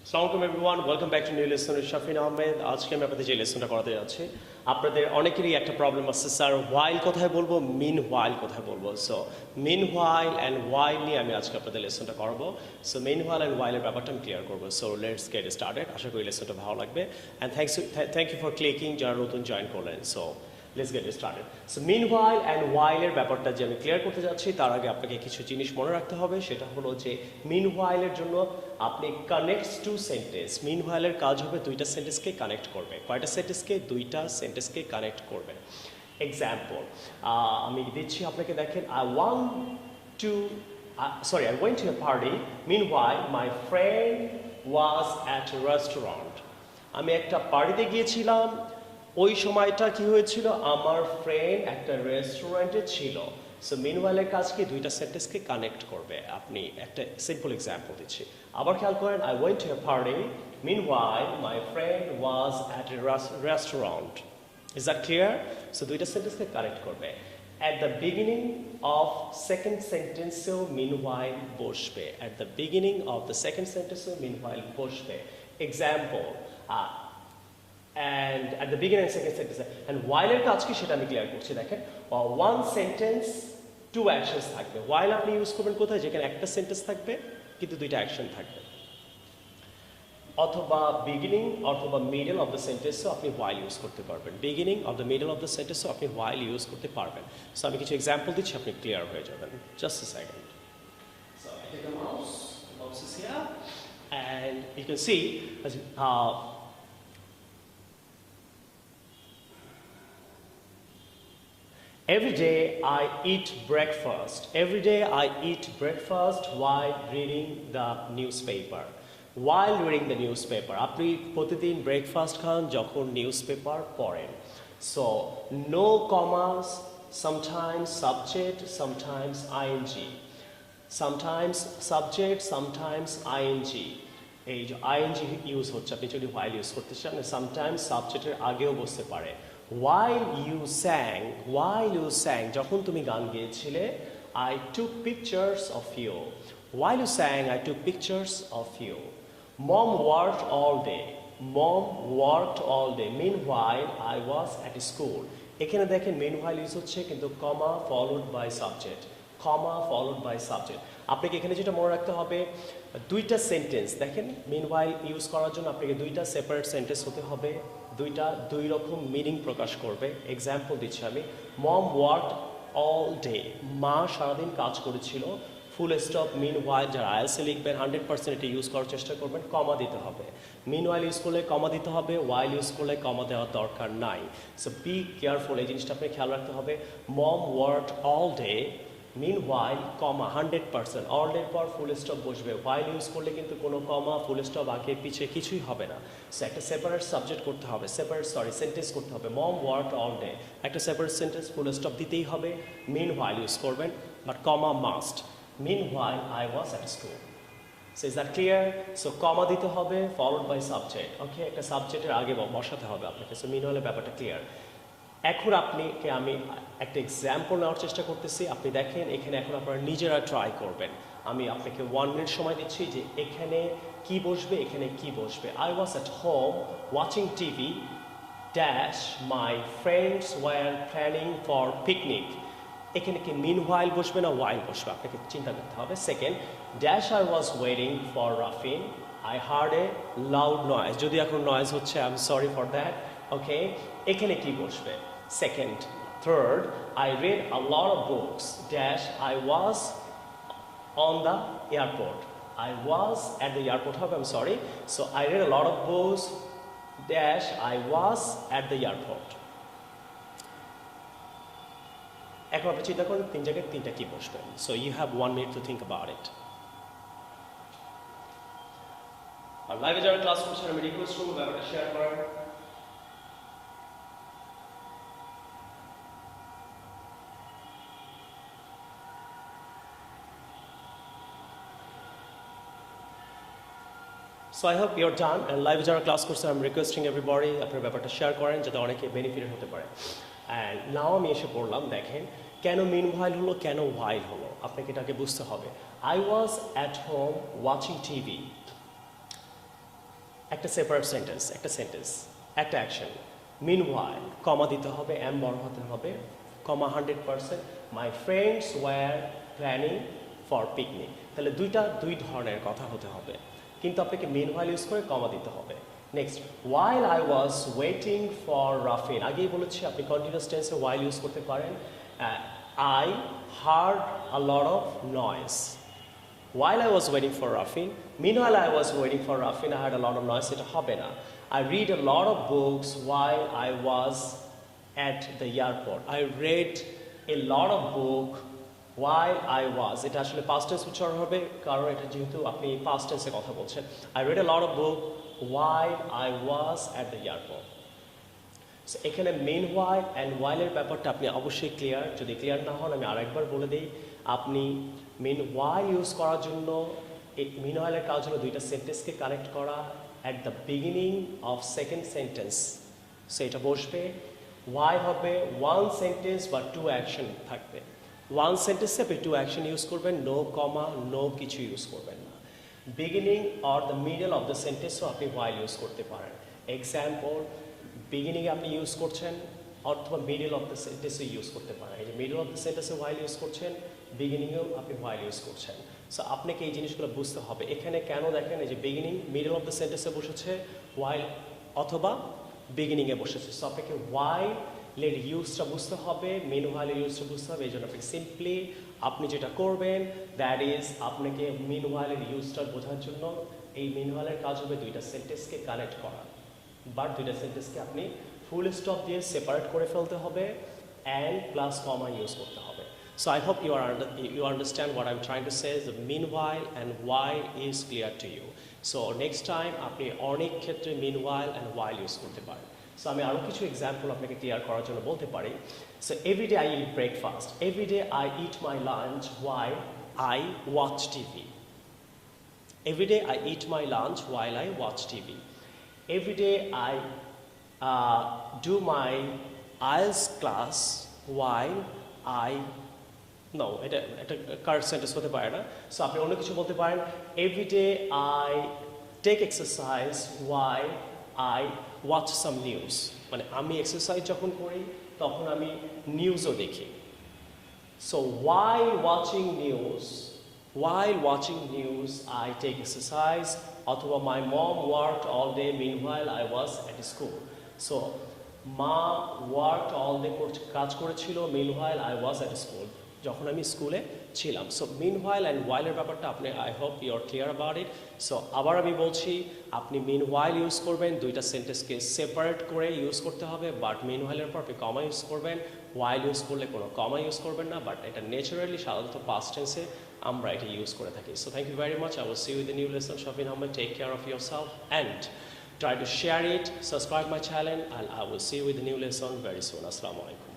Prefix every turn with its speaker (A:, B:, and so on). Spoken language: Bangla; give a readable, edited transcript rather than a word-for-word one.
A: আসসালামু আলাইকুম everyone, welcome back to new lesson with Shafin Ahmed. আজকে আমি আপনাদের যে লেসনটা করাতে যাচ্ছি, আপনাদের অনেকেরই একটা প্রবলেম আছে, স্যার হোয়াইল কোথায় বলবো, মিন হোয়াইল কোথায় বলবো। So meanwhile and while নিয়ে আমি আজকে আপনাদের লেসনটা করাবো। সো মিন হোয়াইল অ্যান্ড হোয়াইলের ব্যাপারটা আমি ক্লিয়ার করবো। So let's get started. আশা করি লেসনটা ভালো লাগবে and thank you for clicking যারা নতুন জয়েন করলেন। So let's get started. So meanwhile and হোয়াইলের ব্যাপারটা যে আমি ক্লিয়ার করতে যাচ্ছি তার আগে আপনাকে কিছু জিনিস মনে রাখতে হবে। সেটা হলো যে মিন হোয়াইলের জন্য আপনি কানেক্টস টু সেন্টেন্স, মিন হোয়াইলের কাজ হবে দুইটা সেন্টেন্সকে কানেক্ট করবে। কয়টা সেন্টেন্সকে? দুইটা সেন্টেন্সকে কানেক্ট করবে। এক্সাম্পল আমি দিচ্ছি আপনাকে, দেখেন, I went to a party, meanwhile my friend was at a restaurant. আমি একটা পার্টিতে গিয়েছিলাম, ওই সময়টা কি হয়েছিল, আমার ফ্রেন্ড একটা রেস্টুরেন্টে ছিল। সো মিনওয়াইলের কাজ কি? দুইটা সেন্টেন্সকে কানেক্ট করবে। আপনি একটা সিম্পল এক্সাম্পল দিচ্ছি, আবার খেয়াল করেন। I went to a party, meanwhile my friend was at a restaurant. Is that clear? So দুইটা সেন্টেন্সকে কানেক্ট করবে। At the beginning of second সেন্টেন্সেও মিনওয়াইল বসবে। At the beginning of the second সেন্টেন্সেও মিনওয়াইল বসবে। Example, and at the beginning and second sentence, and while এর কাজ কি সেটা আমি ক্লিয়ার করছি। দেখেন, one sentence two actions থাকবে। while আপনি ইউজ করবেন কোথায়? যেখানে একটা সেন্টেন্স থাকবে কিন্তু দুইটা অ্যাকশন থাকবে, অথবা বিগিনিং অথবা মিডল অফ দ্য সেন্টেন্সও আপনি while ইউজ করতে পারবেন। Beginning of the middle of the সেন্টেন্সও আপনি while ইউজ করতে পারবেন। সো আমি কিছু এক্সাম্পল দিচ্ছি, আপনি ক্লিয়ার হয়ে যাবেন। Just a second. So I take the mouse is here, and you can see every day I eat breakfast. Every day I eat breakfast while reading the newspaper. While reading the newspaper. আপনি প্রতিদিন ব্রেকফাস্ট খান যখন নিউজ পেপার পড়েন। So no commas, sometimes subject, sometimes ing. Sometimes subject, sometimes ing. এই যে ing ইউজ হচ্ছে, আপনি যদি while ইউজ করতে চান, sometimes সাবজেক্টের আগেও বসতে পারে। While you sang, যখন তুমি গান গেয়েছিলে, I took pictures of you. While you sang, I took pictures of you. Mom worked all day. Meanwhile, I was at school. এখানে দেখেন meanwhile ইউজ হচ্ছে কিন্তু comma followed by subject. আপনাকে এখানে যেটা মনে রাখতে হবে, দুইটা সেন্টেন্স দেখেন, meanwhile ইউজ করার জন্য আপনাকে দুইটা সেপারেট সেন্টেন্স হতে হবে, দুই রকম মিনিং প্রকাশ করবে। এক্সাম্পল দিচ্ছি আমি, মম ওয়ার্কড অল ডে, মা সারাদিন কাজ করেছিল, ফুল স্টপ। মিনওয়াইল যারা আইএলসে লিখবেন 100% এটা ইউজ করার চেষ্টা করবেন, কমা দিতে হবে। মিনওয়াইল ইউজ করলে কমা দিতে হবে, ওয়াইল ইউজ করলে কমা দেওয়ার দরকার নাই। সো বি কেয়ারফুল, এই জিনিসটা আপনি খেয়াল রাখতে হবে। Mom worked all day, meanwhile কমা 100%, অল ডের পর ফুল স্টপ বসবে। হোয়াইল ইউজ করলে কিন্তু কোনো কমা ফুল স্টপ আগে পিছিয়ে কিছুই হবে না। সো একটা সেপারেট সাবজেক্ট করতে হবে, সেন্টেন্স করতে হবে। মম ওয়ার্কড অল ডে, একটা সেপারেট সেন্টেন্স, ফুল স্টপ দিতেই হবে। মিনওয়াইল ইউজ করবেন, but comma must. Meanwhile I was at school. So is that clear? So comma দিতে হবে ফলোড বাই সাবজেক্ট। ওকে, একটা সাবজেক্টের আগে বসাতে হবে আপনাকে। সো মিনওয়াইলের ব্যাপারটা ক্লিয়ার। এখন আপনাকে আমি একটা এক্সাম্পল নেওয়ার চেষ্টা করতেছি। আপনি দেখেন এখানে এখন আপনারা নিজেরা ট্রাই করবেন। আমি আপনাকে 1 মিনিট সময় দিচ্ছি যে এখানে কি বসবে, এখানে কি বসবে। I was at home watching TV dash my friends were planning for picnic. এখানে কি মিন হোয়াইল বসবে না ওয়াইল বসবে, আপনাকে চিন্তা করতে হবে। Second, dash I was waiting for Rafin, I heard a loud noise. যদি এখন নয়েজ হচ্ছে, I am sorry for that. Okay, এখানে কি বসবে? Second, third, I read a lot of books. Dash, I was on the airport. I was at the airport. I'm sorry. So I read a lot of books. Dash, I was at the airport. এখন আপনি চিন্তা করেন তিন জায়গায় তিনটা কি বসবে। So you have 1 minute to think about it. আর লাইভে যারা ক্লাস করছেন আমি রিকোয়েস্ট করবো ব্যাপারটা শেয়ার করার। So I hope you're done, and live যারা ক্লাস করছেন I'm requesting everybody আপনার ব্যাপারটা শেয়ার করেন যাতে অনেকে বেনিফিটেড হতে পারে। অ্যান্ড নাও আমি এসে পড়লাম, দেখেন কেন মিন হোয়াইল হলো, কেন হোয়াইল হলো, আপনাকে এটাকে বুঝতে হবে। I was at home watching TV. একটা সেপারেট সেন্টেন্স, একটা অ্যাকশন। মিনওয়াইল কমা দিতে হবে, এম বড় হতে হবে, comma 100%, my friends were planning for picnic. তাহলে দুই ধরনের কথা হতে হবে, কিন্তু আপনাকে মিনওয়াইল ইউজ করে কমা দিতে হবে। Next, while I was waiting for Rafin, আগেই বলেছি আপনি কন্টিনিউয়াস টেন্সে ওয়াইল ইউজ করতে পারেন। I hard a lot of noise. While I was waiting for Rafin, meanwhile I was waiting for Rafin, I had a lot of noise, এটা হবে না। I read a lot of books while I was at the airport. I read a lot of book while I was, এটা আসলে past tense উচ্চারণ হবে কারণ এটা যেহেতু আপনি past tense এ কথা বলছেন। I read a lot of book while I was at the airport. So এখানে meanwhile and while এর ব্যাপারটা আপনি অবশ্যই ক্লিয়ার। যদি ক্লিয়ার না হন আমি আরেকবার বলে দিই, আপনি meanwhile ইউজ করার জন্য meanwhile এর কাজ হলো দুইটা সেন্টেন্সকে কানেক্ট করা at the beginning of second sentence। So এটা বসবে, why হবে one sentence বা two action থাকবে। one sentence আপনি two action ইউজ করবেন, no comma no কিছু ইউজ করবেন না। beginning or the middle of the sentence ও আপনি while ইউজ করতে পারেন। এক্সাম্পল, বিগিনিংয়ে আপনি ইউজ করছেন অথবা মিডল অফ দ্য সেন্টেন্সে ইউজ করতে পারেন। এই যে মিডল অফ দ্য সেন্টেন্সে ওয়াইল ইউজ করছেন, বিগিনিংয়েও আপনি ওয়াইল ইউজ করছেন। সো আপনাকে এই জিনিসগুলো বুঝতে হবে। এখানে কেন দেখেন এই যে বিগিনিং মিডল অফ দ্য সেন্টেন্সে বসেছে, ওয়াইল অথবা বিগিনিংয়ে বসেছে। সো আপনাকে ওয়াইলের ইউজটা বুঝতে হবে, মিনওয়াইলের ইউজটা বুঝতে হবে। এই জন্য আপনাকে সিম্পলি আপনি যেটা করবেন দ্যাট ইজ আপনাকে মিনওয়াইলের ইউজটা বোঝার জন্য এই মিনওয়াইলের কাজ হবে দুইটা সেন্টেন্সকে কানেক্ট করা, বাট দুইটা সেন্টেন্সকে আপনি ফুল স্টপ দিয়ে সেপারেট করে ফেলতে হবে অ্যান্ড প্লাস কমা ইউজ করতে হবে। So I hope you understand what I'm trying to say is the meanwhile and while is clear to you. So next time আপনি অনেক ক্ষেত্রে meanwhile and while ইউজ করতে পারেন। সো আমি আরও কিছু এক্সাম্পল আপনাকে ক্লিয়ার করার জন্য বলতে পারি। So everyday I eat breakfast, everyday I eat my lunch while I watch TV. Everyday I eat my lunch while I watch TV. Every day I do my IELTS class while I এটা কারেক্ট সেন্টেন্স হতে পারে না। সো আপনি অন্য কিছু বলতে পারেন, every day I take exercise while I watch some news, মানে আমি এক্সারসাইজ যখন করি তখন আমি নিউজও দেখি। So while watching news I take exercise, অথবা my mom worked all day meanwhile I was at school. So মা worked all day কাজ করেছিল meanwhile I was at school, যখন আমি স্কুলে ছিলাম। সো meanwhile and while এর ব্যাপারটা আপনি I hope you are clear about it. So আবার আমি বলছি, আপনি meanwhile ইউজ করবেন, দুইটা সেন্টেন্সকে সেপারেট করে ইউজ করতে হবে, বাট meanwhile এর পর আপনি কমা ইউজ করবেন, while ইউজ করলে কোনো কমা ইউজ করবেন না, বাট এটা ন্যাচারালি সাধারণত পাস্ট টেন্সে আমরা এটা ইউজ করে থাকি। So thank you very much. I will see you with the new lesson. Shafin Ahmed, take care of yourself and try to share it, subscribe my channel, and I will see you with the new lesson very soon. Assalamu alaikum.